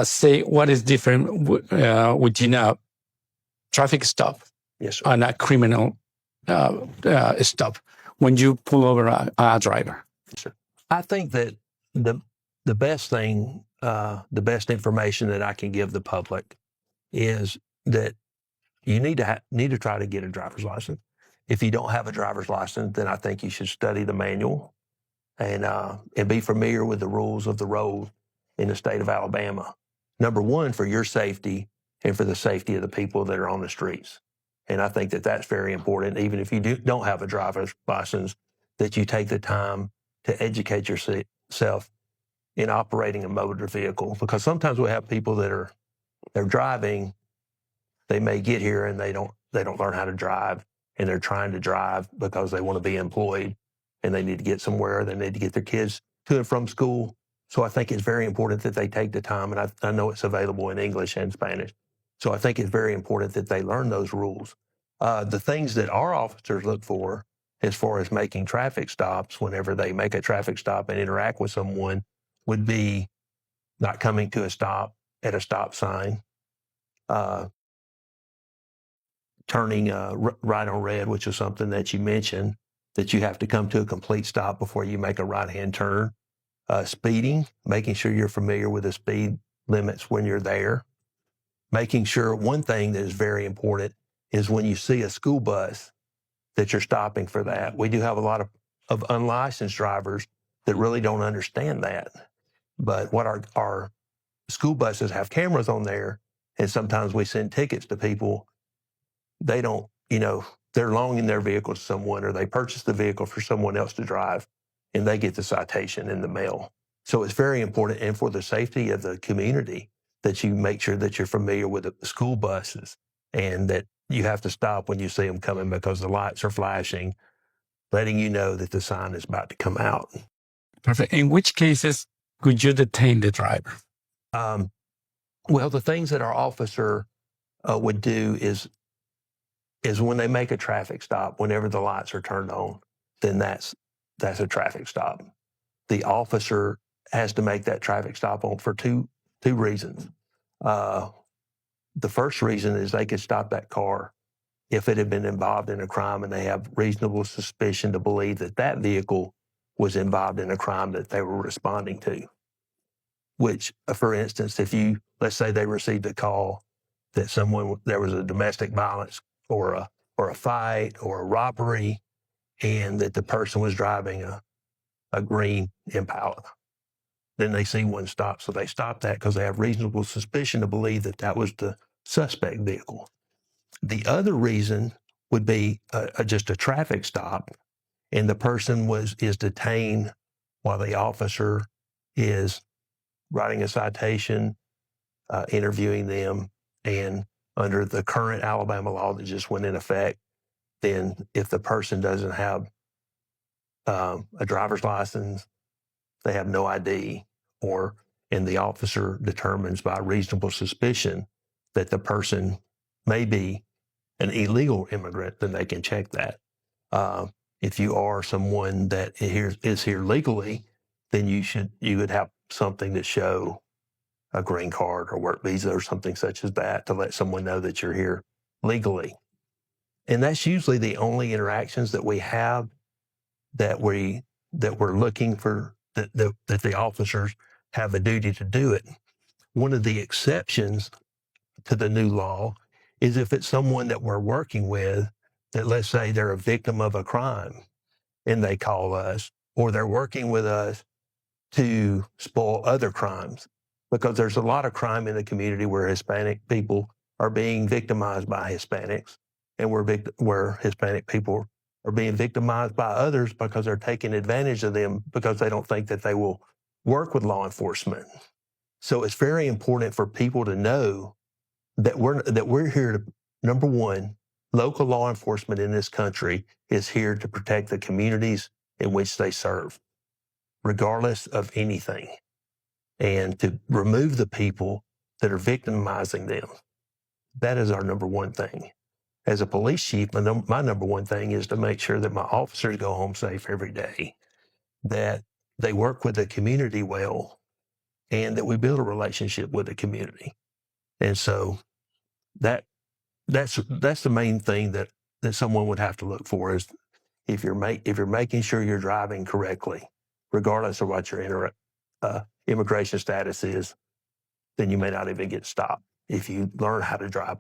say what is different within a traffic stop and a criminal stop when you pull over a driver? Yes, sir. I think that the best thing, the best information that I can give the public is that you need to try to get a driver's license. If you don't have a driver's license, then I think you should study the manual and be familiar with the rules of the road in the state of Alabama. Number one, for your safety and for the safety of the people that are on the streets. And I think that that's very important, even if you don't have a driver's license, that you take the time to educate yourself in operating a motor vehicle. Because sometimes we have people that they're driving, they may get here and they don't learn how to drive, and they're trying to drive because they want to be employed and they need to get somewhere, they need to get their kids to and from school. So I think it's very important that they take the time, and I know it's available in English and Spanish. So I think it's very important that they learn those rules. The things that our officers look for as far as making traffic stops, whenever they make a traffic stop and interact with someone, would be not coming to a stop at a stop sign, turning right on red, which is something that you mentioned, that you have to come to a complete stop before you make a right-hand turn. Speeding, making sure you're familiar with the speed limits when you're there. Making sure, one thing that is very important is when you see a school bus that you're stopping for that. We do have a lot of unlicensed drivers that really don't understand that. But what our school buses have cameras on there, and sometimes we send tickets to people. They don't, they're loaning their vehicle to someone, or they purchase the vehicle for someone else to drive, and they get the citation in the mail. So it's very important, and for the safety of the community, that you make sure that you're familiar with the school buses and that you have to stop when you see them coming because the lights are flashing, letting you know that the sign is about to come out. Perfect. In which cases could you detain the driver? Well, the things that our officer would do is when they make a traffic stop, whenever the lights are turned on, then that's a traffic stop. The officer has to make that traffic stop for two reasons. The first reason is they could stop that car if it had been involved in a crime and they have reasonable suspicion to believe that that vehicle was involved in a crime that they were responding to. Which, for instance, let's say they received a call that there was a domestic violence or a fight or a robbery, and that the person was driving a green Impala. Then they see one stop, so they stop that because they have reasonable suspicion to believe that that was the suspect vehicle. The other reason would be just a traffic stop, and the person is detained while the officer is writing a citation, interviewing them, and under the current Alabama law that just went in effect, then if the person doesn't have a driver's license, they have no ID, and the officer determines by reasonable suspicion that the person may be an illegal immigrant, then they can check that. If you are someone that is here legally, then you would have something to show a green card or work visa or something such as that to let someone know that you're here legally. And that's usually the only interactions that we have that we're looking for, that the officers have a duty to do it. One of the exceptions to the new law is if it's someone that we're working with, that let's say they're a victim of a crime and they call us, or they're working with us to spoil other crimes, because there's a lot of crime in the community where Hispanic people are being victimized by Hispanics, and where Hispanic people are being victimized by others because they're taking advantage of them because they don't think that they will work with law enforcement. So it's very important for people to know that we're here to, number one, local law enforcement in this country is here to protect the communities in which they serve, regardless of anything, and to remove the people that are victimizing them. That is our number one thing. As a police chief, my number one thing is to make sure that my officers go home safe every day, that they work with the community well, and that we build a relationship with the community. And so that's the main thing that someone would have to look for is if you're making sure you're driving correctly, regardless of what your immigration status is, then you may not even get stopped if you learn how to drive